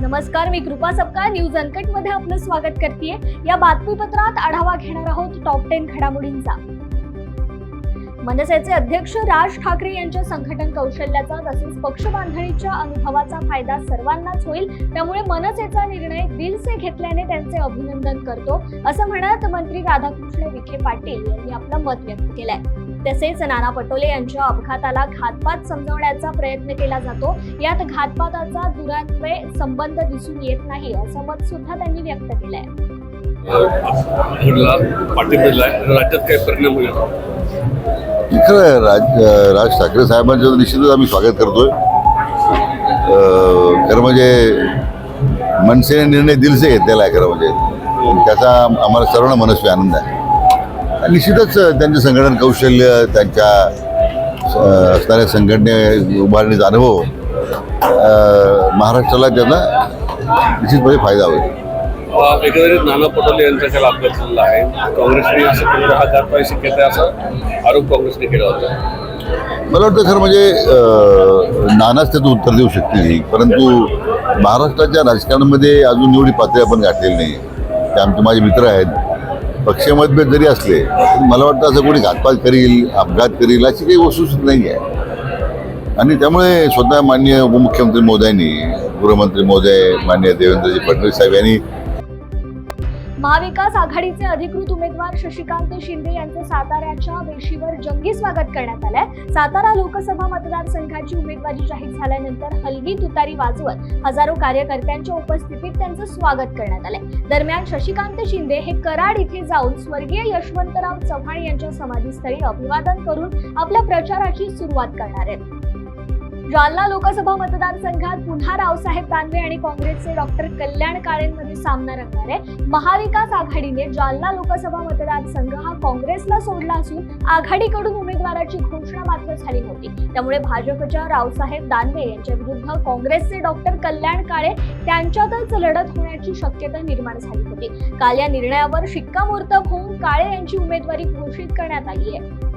नमस्कार, मी कृपा Sapkal news uncut मध्ये आपलं स्वागत करतेय। या बातमीपत्रात आढावा घेणार आहोत टॉप 10 घडामोडींचा। मनसेचे अध्यक्ष राज ठाकरे यांच्या संघटन कौशल्याचा तसेच पक्ष बांधणीच्या अनुभवाचा फायदा सर्वांनाच होईल, त्यामुळे मनसेचा निर्णय दिल से घेतल्याने त्यांचे अभिनंदन करतो, असं म्हणत मंत्री राधाकृष्ण विखे पाटील यांनी आपलं मत व्यक्त केलंय। तसेच नाना पटोले यांच्या अपघाताला घातपात समजवण्याचा प्रयत्न केला जातो, यात घातपाताचा दुरान्वय संबंध दिसून येत नाही, असं मत सुद्धा त्यांनी व्यक्त केलंय। राज्यात काय परिणाम होईल? खरं राज ठाकरे साहेबांचं निश्चितच आम्ही स्वागत करतोय। खरं म्हणजे मनसेने निर्णय दिल से घेतलेला आहे, खरं म्हणजे त्याचा आम्हाला सर्वांना मनस्वी आनंद आहे। निश्चितच त्यांचे संघटन कौशल्य, त्यांच्या असणाऱ्या संघटने उभारणीचा अनुभव महाराष्ट्राला त्याचा निश्चितपणे फायदा होईल। एकंदरीत नाना पटोले यांचा त्याला अपघात झालेला आहे। काँग्रेसने असं केलं, हा घातपाती शक्यता आहे असा आरोप काँग्रेसने केला होता। मला वाटतं खरं म्हणजे नानाच त्याचं उत्तर देऊ शकतील, परंतु महाराष्ट्राच्या राजकारणामध्ये अजून एवढी पातळी आपण गाठलेली नाही। ते आमचे माझे मित्र आहेत, पक्षीय मतभेद जरी असले मला वाटतं असं कोणी घातपात करील, अपघात करील अशी काही वस्तुस्थिती नाही आहे। आणि त्यामुळे स्वतः माननीय उपमुख्यमंत्री महोदयांनी, गृहमंत्री महोदय माननीय देवेंद्रजी फडणवीस साहेब यांनी महाविकास आघाडीचे अधिकृत उमेदवार शशिकांत शिंदे यांचे साताऱ्याच्या वेशीवर जंगी स्वागत करण्यात आलंय। सातारा लोकसभा मतदारसंघाची उमेदवारी जाहीर झाल्यानंतर हलगी तुतारी वाजवत हजारो कार्यकर्त्यांच्या उपस्थितीत त्यांचं स्वागत करण्यात आलंय। दरम्यान शशिकांत शिंदे हे कराड इथे जाऊन स्वर्गीय यशवंतराव चव्हाण यांच्या समाधीस्थळी अभिवादन करून आपल्या प्रचाराची सुरुवात करणार आहेत। जालना लोकसभा मतदारसंघात पुन्हा रावसाहेब दानवे आणि काँग्रेसचे डॉक्टर कल्याण काळेंमध्ये सामना रंगणार आहे। महाविकास आघाडीने जालना लोकसभा मतदारसंघ हा काँग्रेसला सोडला असून आघाडीकडून उमेदवाराची घोषणा मात्र झाली नव्हती, त्यामुळे भाजपच्या रावसाहेब दानवे यांच्या विरुद्ध काँग्रेसचे डॉक्टर कल्याण काळे त्यांच्यातच लढत होण्याची शक्यता निर्माण झाली होती। काल या निर्णयावर शिक्कामोर्तब होऊन काळे यांची उमेदवारी घोषित करण्यात आली आहे।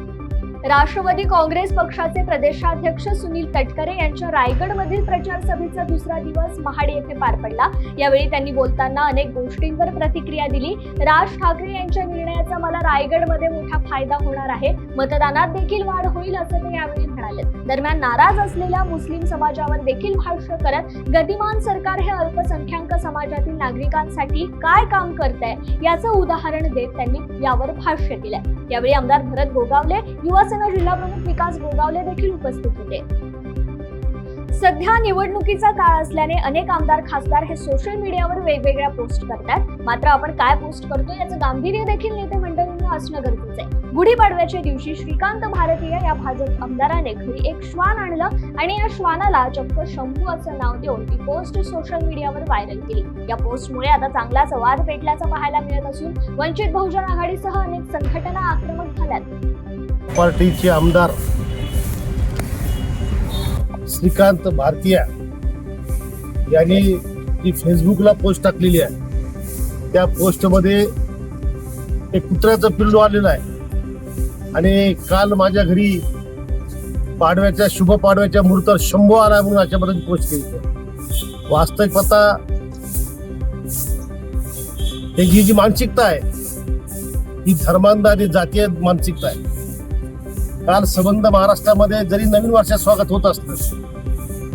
राष्ट्रवादी काँग्रेस पक्षाचे प्रदेशाध्यक्ष सुनील तटकरे यांच्या रायगडमधील प्रचार सभेचा दुसरा दिवस महाड येथे पार पडला। यावेळी त्यांनी बोलताना अनेक गोष्टींवर प्रतिक्रिया दिली। राज ठाकरे यांच्या निर्णयाचा मला रायगडमध्ये मोठा फायदा होणार आहे, मतदानात देखील वाढ होईल, असं ते यावेळी म्हणाले। दरम्यान नाराज असलेल्या मुस्लिम समाजावर देखील भाष्य करत गतिमान सरकार हे अल्पसंख्याक समाजातील नागरिकांसाठी काय काम करतंय याचं उदाहरण देत त्यांनी यावर भाष्य केलंय। यावेळी आमदार भरत गोगावले, युवासेना जिल्हा प्रमुख विकास गोगावले देखील उपस्थित होते। सध्या निवडणुकीचा काळ असल्याने अनेक आमदार खासदार हे सोशल मीडियावर वेगवेगळ्या पोस्ट करतात, मात्र आपण काय पोस्ट करतो याचं गांभीर्य देखील नेते मंडळींना असणं गरजेचं आहे। गुढीपाडव्याच्या दिवशी श्रीकांत भारतीय या भाजप आमदाराने घरी एक श्वान आणलं आणि या श्वानाला चक्क शंभू असं नाव देऊन ती पोस्ट सोशल मीडियावर व्हायरल केली। या पोस्टमुळे आता चांगलाच वाद पेटल्याचं पाहायला मिळत असून वंचित बहुजन आघाडीसह अनेक संघटना आक्रमक झाल्यात। पार्टीचे आमदार श्रीकांत भारतीय यांनी जी फेसबुकला पोस्ट टाकलेली आहे, त्या पोस्टमध्ये एक कुत्र्याचं पिल्लू आलेलं आहे आणि काल माझ्या घरी पाडव्याच्या शुभ पाडव्याच्या मुहूर्तावर शंभू आला म्हणून अशा पद्धतीने पोस्ट केली। वास्तविक पता त्यांची जी मानसिकता आहे ही धर्मांध आणि जातीय मानसिकता आहे। काल संबंध महाराष्ट्रामध्ये जरी नवीन वर्षात स्वागत होत असलं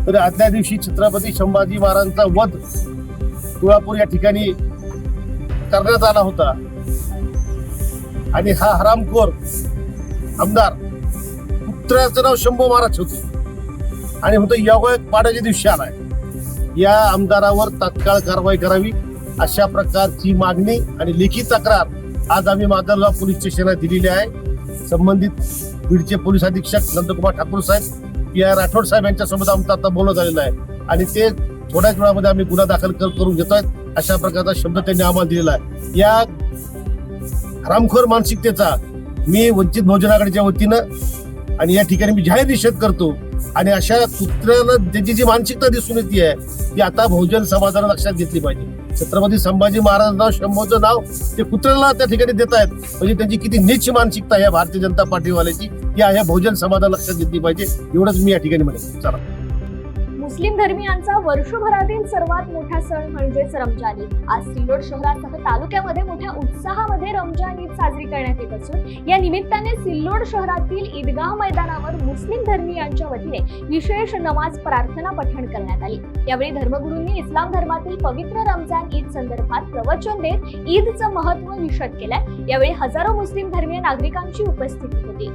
तरी आदल्या दिवशी छत्रपती संभाजी महाराजांचा वध तुळापूर या ठिकाणी करण्यात आला होता आणि हा हरामखोर आमदार, कुत्र्याचं नाव शंभू महाराज होते आणि होतं योगायोग पाड्याच्या दिवशी आलाय। या आमदारावर तात्काळ कारवाई करावी अशा प्रकारची मागणी आणि लेखी तक्रार आज आम्ही माजलगाव पोलीस स्टेशनला दिलेली आहे। संबंधित बीडचे पोलीस अधीक्षक नंदकुमार ठाकूर साहेब, पी.आय. राठोड साहेब यांच्यासोबत आमचं आता बोलणं झालेलं आहे आणि ते थोड्याच वेळामध्ये आम्ही गुन्हा दाखल करून घेतोय अशा प्रकारचा शब्द त्यांनी आम्हाला दिलेला आहे। या हरामखोर मानसिकतेचा मी वंचित बहुजन आघाडीच्या वतीनं आणि या ठिकाणी मी जाहीर निषेध करतो आणि अशा कुत्र्याला त्याची जी मानसिकता दिसून येते आहे ती आता बहुजन समाजाला लक्षात घेतली पाहिजे। छत्रपती संभाजी महाराजांना शंभूचं नाव ते कुत्र्याला त्या ठिकाणी देत आहेत, म्हणजे त्यांची किती नीच मानसिकता आहे भारतीय जनता पार्टीवाल्याची, या बहुजन समाजाला लक्षात घेतली पाहिजे। एवढंच मी या ठिकाणी म्हणेन। चला। मुस्लिम धर्मियांचा वर्षभरातील सर्वात मोठा सण म्हणजेच रमजान ईद. आज सिल्लोड शहरासह तालुक्यामध्ये मोठ्या उत्साहामध्ये रमजान ईद साजरी करण्यात येत असून या निमित्ताने सिल्लोड शहरातील ईदगाह मैदानावर मुस्लिम धर्मियांच्या वतीने विशेष नमाज प्रार्थना पठण करण्यात आली. यावेळी धर्मगुरूंनी इस्लाम धर्मातील पवित्र रमजान ईद संदर्भात प्रवचन देत ईदचं महत्त्व विशद केलंय. यावेळी हजारो मुस्लिम धर्मीय नागरिकांची उपस्थिती होती.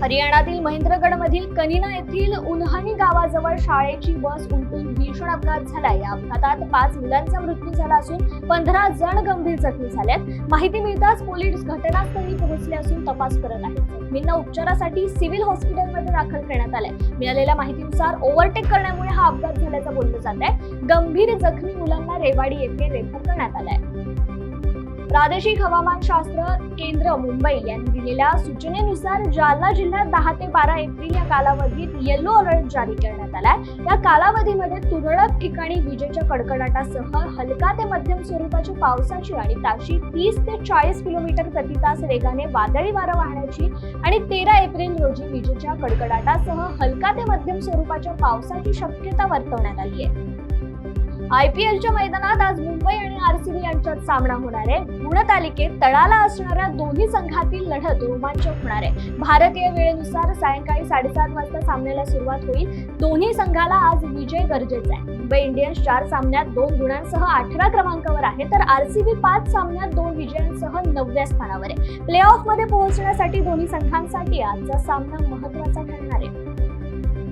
हरियाणातील महेंद्रगडमधील कनिना येथील उन्हाणी गावाजवळ शाळेची बस उलटून भीषण अपघात झाला. या अपघातात 5 मुलांचा मृत्यू झाला असून 15 जण गंभीर जखमी झालेत. माहिती मिळताच पोलीस घटनास्थळी पोहोचले असून तपास करत आहेत. जखमींना उपचारासाठी सिव्हिल हॉस्पिटलमध्ये दाखल करण्यात आले. मिळालेल्या माहितीनुसार ओव्हरटेक करण्यामुळे हा अपघात झाल्याचं बोललं जात आहे. गंभीर जखमी मुलांना रेवाडी येथे रेफर करण्यात आलंय. प्रादेशिक हवामानशास्त्र केंद्र मुंबई यांनी दिलेल्या सूचनेनुसार जालना जिल्ह्यात 10 ते 12 एप्रिल या कालावधीत येलो अलर्ट जारी करण्यात आलाय. या कालावधीमध्ये तुरळक ठिकाणी विजेच्या कडकडाटासह हलका ते मध्यम स्वरूपाची पावसाची आणि ताशी 30 ते 40 किलोमीटर प्रति तास वेगाने वादळी वारा वाहण्याची आणि 13 एप्रिल रोजी विजेच्या कडकडाटासह हलका ते मध्यम स्वरूपाच्या पावसाची शक्यता वर्तवण्यात आली आहे. IPLच्या मैदानात आज मुंबई आणि RCB यांच्यात सामना होणार आहे. गुणतालिकेत तळाला असणाऱ्या दोन्ही संघातील लढत रोमांचक होणार आहे. भारतीय वेळेनुसार सायंकाळी 7:30 वाजता सामन्याला सुरुवात होईल. दोन्ही संघाला आज विजय गरजेचा आहे. मुंबई इंडियन्स 4 सामन्यात 2 गुणांसह 18 क्रमांकावर आहे, तर RCB 5 सामन्यात 2 विजयांसह 9व्या स्थानावर आहे. प्ले ऑफ मध्ये पोहोचण्यासाठी दोन्ही संघांसाठी आजचा सामना महत्त्वाचा ठरणार आहे.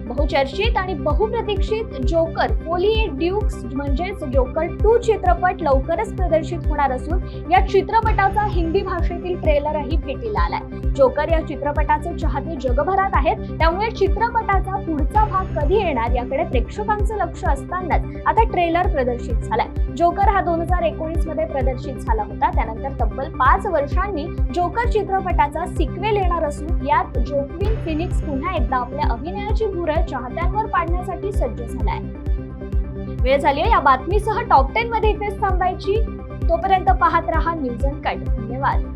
बहुचर्चित आणि बहुप्रतीक्षित जोकर पोली ड्यूक्स म्हणजेच जोकर 2 चित्रपट लवकरच प्रदर्शित होणार असून या चित्रपटाचा हिंदी भाषेतील ट्रेलरही भेटीला आलाय. जोकर या चित्रपटाचे चाहते जगभरात आहेत, त्यामुळे चित्रपटाचा पुढचा भाग कधी येणार याकडे प्रेक्षकांचं लक्ष असतानाच आता ट्रेलर प्रदर्शित झालाय. जोकर हा 2019 मध्ये प्रदर्शित झाला होता. त्यानंतर तब्बल 5 वर्षांनी जोकर चित्रपटाचा सिक्वेल येणार असून यात जोक्विन फिनिक्स पुन्हा एकदा आपल्या अभिनयाची भुरळ चाहत्यांवर पाडण्यासाठी सज्ज झालाय. वेळ झाली आहे या बातमीसह टॉप 10 मध्ये इथेच थांबायची. तोपर्यंत पाहत रहा न्यूज अनकट. धन्यवाद.